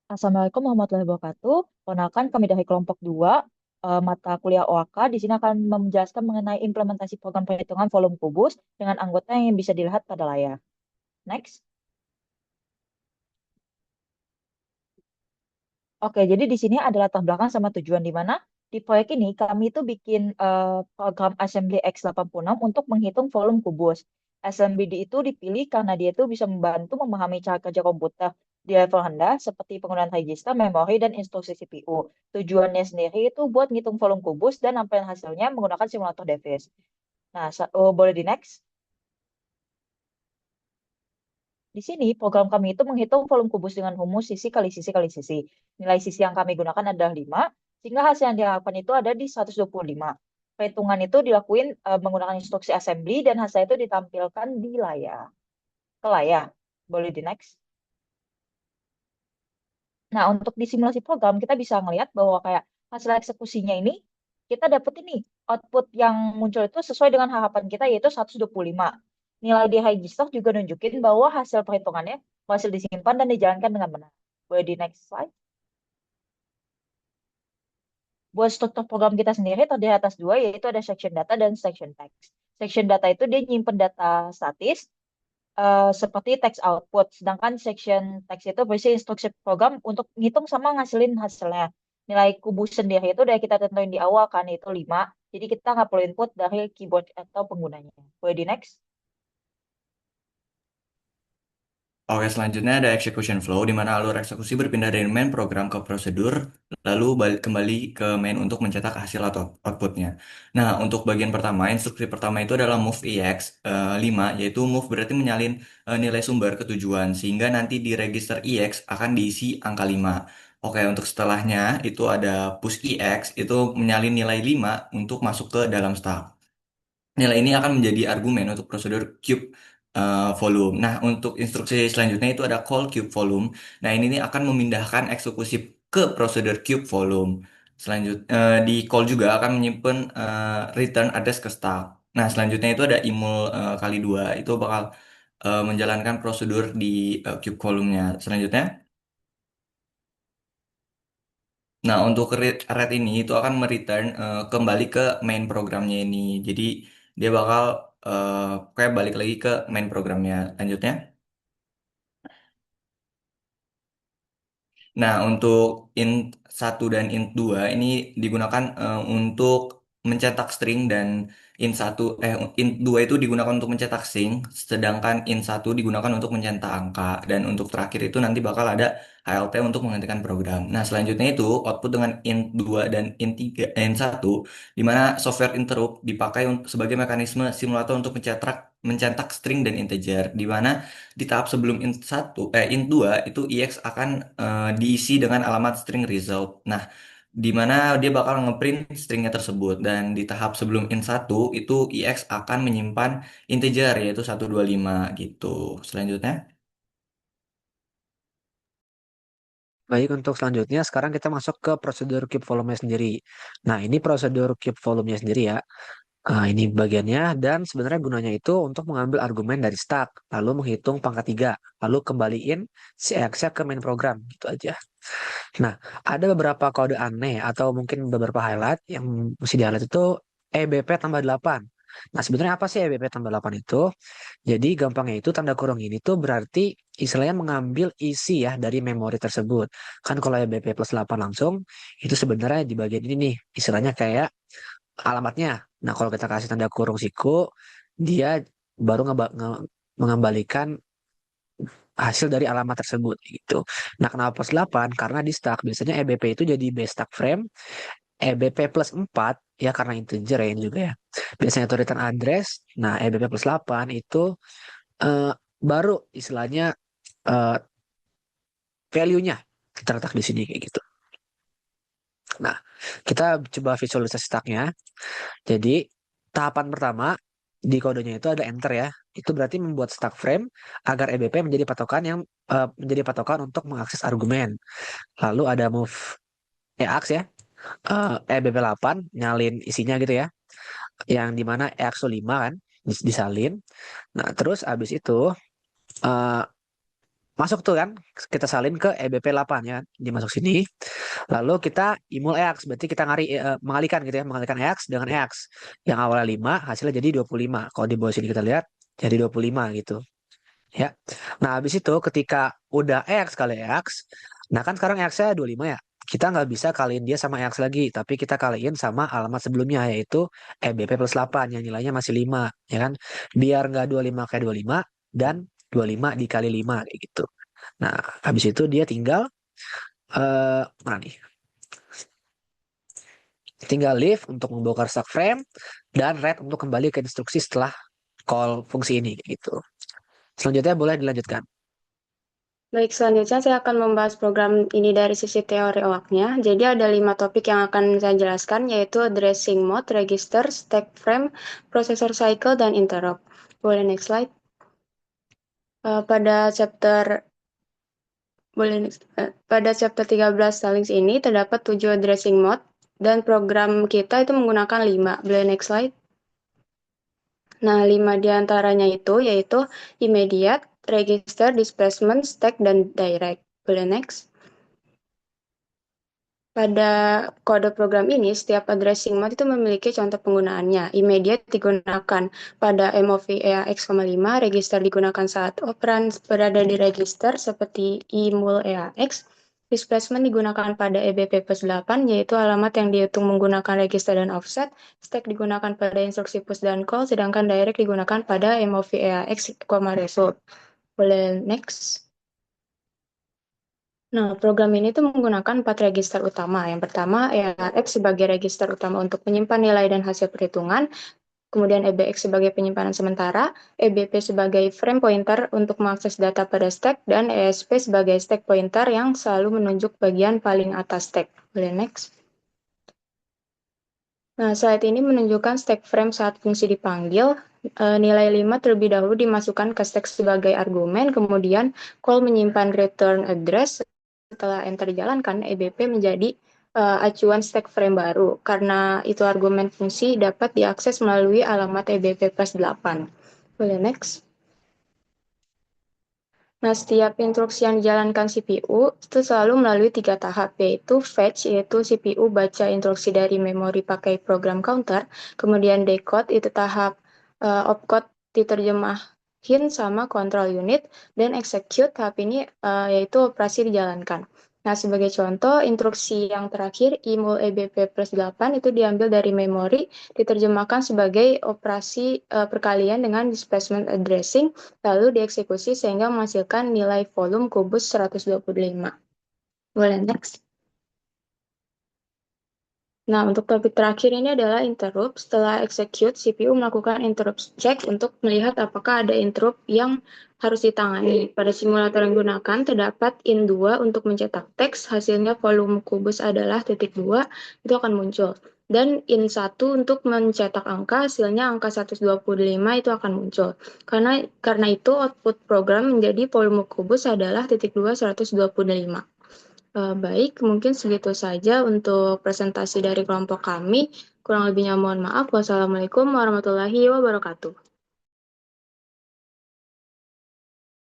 Assalamualaikum warahmatullahi wabarakatuh. Perkenalkan kami dari kelompok 2 mata kuliah OAK. Di sini akan menjelaskan mengenai implementasi program perhitungan volume kubus dengan anggota yang bisa dilihat pada layar. Next. Oke, jadi di sini ada latar belakang sama tujuan di mana di proyek ini kami itu bikin program Assembly X86 untuk menghitung volume kubus. SMBD itu dipilih karena dia itu bisa membantu memahami cara kerja komputer di level rendah seperti penggunaan register, memori, dan instruksi CPU. Tujuannya sendiri itu buat ngitung volume kubus dan nampilin hasilnya menggunakan simulator Davis. Nah, boleh di next? Di sini program kami itu menghitung volume kubus dengan rumus sisi kali sisi kali sisi. Nilai sisi yang kami gunakan adalah 5, sehingga hasil yang diharapkan itu ada di 125. Perhitungan itu dilakuin menggunakan instruksi assembly dan hasil itu ditampilkan di layar. Ke layar. Boleh di next. Nah, untuk di simulasi program kita bisa ngelihat bahwa kayak hasil eksekusinya ini kita dapat ini output yang muncul itu sesuai dengan harapan kita yaitu 125. Nilai di register juga nunjukin bahwa hasil perhitungannya berhasil disimpan dan dijalankan dengan benar. Boleh di next slide. Buat struktur program kita sendiri terdiri atas dua, yaitu ada section data dan section text. Section data itu dia nyimpen data statis, seperti text output. Sedangkan section text itu berisi instruksi program untuk ngitung sama ngasilin hasilnya. Nilai kubus sendiri itu udah kita tentuin di awal kan, itu 5. Jadi kita nggak perlu input dari keyboard atau penggunanya. Boleh di next? Oke, selanjutnya ada execution flow, di mana alur eksekusi berpindah dari main program ke prosedur, lalu balik kembali ke main untuk mencetak hasil atau outputnya. Nah, untuk bagian pertama, instruksi pertama itu adalah move EX 5, yaitu move berarti menyalin nilai sumber ke tujuan, sehingga nanti di register EX akan diisi angka 5. Oke, untuk setelahnya itu ada push EX, itu menyalin nilai 5 untuk masuk ke dalam stack. Nilai ini akan menjadi argumen untuk prosedur cube volume. Nah, untuk instruksi selanjutnya itu ada call cube volume. Nah, ini nih akan memindahkan eksekusi ke prosedur cube volume. Di call juga akan menyimpan return address ke stack. Nah, selanjutnya itu ada imul kali 2. Itu bakal menjalankan prosedur di cube volume-nya. Selanjutnya, nah, untuk red ini itu akan mereturn kembali ke main programnya ini. Jadi dia bakal eh, kayak balik lagi ke main programnya. Lanjutnya. Nah, untuk int 1 dan int 2 ini digunakan untuk mencetak string dan int 2 itu digunakan untuk mencetak string, sedangkan int 1 digunakan untuk mencetak angka dan untuk terakhir itu nanti bakal ada HLT untuk menghentikan program. Nah, selanjutnya itu output dengan int 2 dan int 1 di mana software interrupt dipakai sebagai mekanisme simulator untuk mencetak string dan integer di mana di tahap sebelum int 2 itu EX akan diisi dengan alamat string result. Nah, di mana dia bakal ngeprint stringnya tersebut dan di tahap sebelum int 1 itu EX akan menyimpan integer yaitu 125 gitu. Selanjutnya. Baik, untuk selanjutnya sekarang kita masuk ke prosedur keep volume sendiri. Nah, ini prosedur keep volume sendiri ya. Ini bagiannya dan sebenarnya gunanya itu untuk mengambil argumen dari stack, lalu menghitung pangkat 3, lalu kembaliin si X-nya ke main program, gitu aja. Nah, ada beberapa kode aneh atau mungkin beberapa highlight yang mesti di-highlight itu EBP tambah 8. Nah, sebenarnya apa sih EBP tambah 8 itu? Jadi gampangnya itu tanda kurung ini tuh berarti istilahnya mengambil isi ya dari memori tersebut. Kan kalau EBP plus 8 langsung, itu sebenarnya di bagian ini nih, istilahnya kayak alamatnya. Nah, kalau kita kasih tanda kurung siku, dia baru mengembalikan hasil dari alamat tersebut gitu. Nah, kenapa plus 8? Karena di stack biasanya EBP itu jadi base stack frame, EBP plus 4 ya karena integer ya ini juga ya. Biasanya itu return address. Nah, EBP plus 8 itu eh, baru istilahnya eh, value-nya terletak di sini kayak gitu. Nah, kita coba visualisasi stacknya. Jadi, tahapan pertama di kodenya itu ada enter ya. Itu berarti membuat stack frame agar EBP menjadi patokan menjadi patokan untuk mengakses argumen. Lalu ada move EAX ya. EBP 8 nyalin isinya gitu ya. Yang dimana EAX 5 kan disalin. Nah, terus abis itu eh, Masuk tuh kan, kita salin ke EBP 8 ya kan, dimasuk sini. Lalu kita imul EAX, berarti kita mengalihkan gitu ya, mengalihkan EAX dengan EAX. Yang awalnya 5, hasilnya jadi 25. Kalau di bawah sini kita lihat, jadi 25 gitu. Ya. Nah, habis itu ketika udah EAX kali EAX, nah kan sekarang EAX-nya 25 ya. Kita nggak bisa kaliin dia sama EAX lagi, tapi kita kaliin sama alamat sebelumnya, yaitu EBP plus 8 yang nilainya masih 5, ya kan? Biar nggak 25 kayak 25, dan 25 dikali 5 kayak gitu. Nah, habis itu dia tinggal mana nih? Tinggal leave untuk membongkar stack frame dan read untuk kembali ke instruksi setelah call fungsi ini gitu. Selanjutnya boleh dilanjutkan. Baik, selanjutnya saya akan membahas program ini dari sisi teori awaknya. Jadi ada 5 topik yang akan saya jelaskan, yaitu addressing mode, register, stack frame, processor cycle, dan interrupt. Boleh next slide. Pada chapter pada chapter 13 Stylings ini terdapat 7 addressing mode dan program kita itu menggunakan 5. Boleh next slide. Nah, 5 diantaranya itu yaitu immediate, register, displacement, stack, dan direct. Boleh next. Pada kode program ini, setiap addressing mode itu memiliki contoh penggunaannya. Immediate digunakan pada MOV EAX,5, register digunakan saat operan berada di register seperti imul EAX. Displacement digunakan pada EBP plus 8, yaitu alamat yang dihitung menggunakan register dan offset. Stack digunakan pada instruksi push dan call, sedangkan direct digunakan pada MOV EAX, result. Boleh next. Nah, program ini tuh menggunakan 4 register utama. Yang pertama, EAX sebagai register utama untuk menyimpan nilai dan hasil perhitungan, kemudian EBX sebagai penyimpanan sementara, EBP sebagai frame pointer untuk mengakses data pada stack, dan ESP sebagai stack pointer yang selalu menunjuk bagian paling atas stack. Boleh next. Nah, slide ini menunjukkan stack frame saat fungsi dipanggil. Nilai 5 terlebih dahulu dimasukkan ke stack sebagai argumen, kemudian call menyimpan return address. Setelah enter dijalankan, EBP menjadi acuan stack frame baru. Karena itu argumen fungsi dapat diakses melalui alamat EBP plus 8. Boleh next. Nah, setiap instruksi yang dijalankan CPU itu selalu melalui 3 tahap, yaitu fetch, yaitu CPU baca instruksi dari memori pakai program counter, kemudian decode, itu tahap opcode diterjemahin sama control unit, dan execute, tahap ini yaitu operasi dijalankan. Nah, sebagai contoh, instruksi yang terakhir, imul EBP plus 8, itu diambil dari memori, diterjemahkan sebagai operasi perkalian dengan displacement addressing, lalu dieksekusi sehingga menghasilkan nilai volume kubus 125. Boleh next. Nah, untuk topik terakhir ini adalah interrupt. Setelah execute, CPU melakukan interrupt check untuk melihat apakah ada interrupt yang harus ditangani. Pada simulator yang digunakan, terdapat in2 untuk mencetak teks, hasilnya volume kubus adalah titik 2, itu akan muncul. Dan in1 untuk mencetak angka, hasilnya angka 125 itu akan muncul. Karena itu, output program menjadi volume kubus adalah titik 2, 125. Baik, mungkin segitu saja untuk presentasi dari kelompok kami. Kurang lebihnya mohon maaf. Wassalamualaikum warahmatullahi wabarakatuh.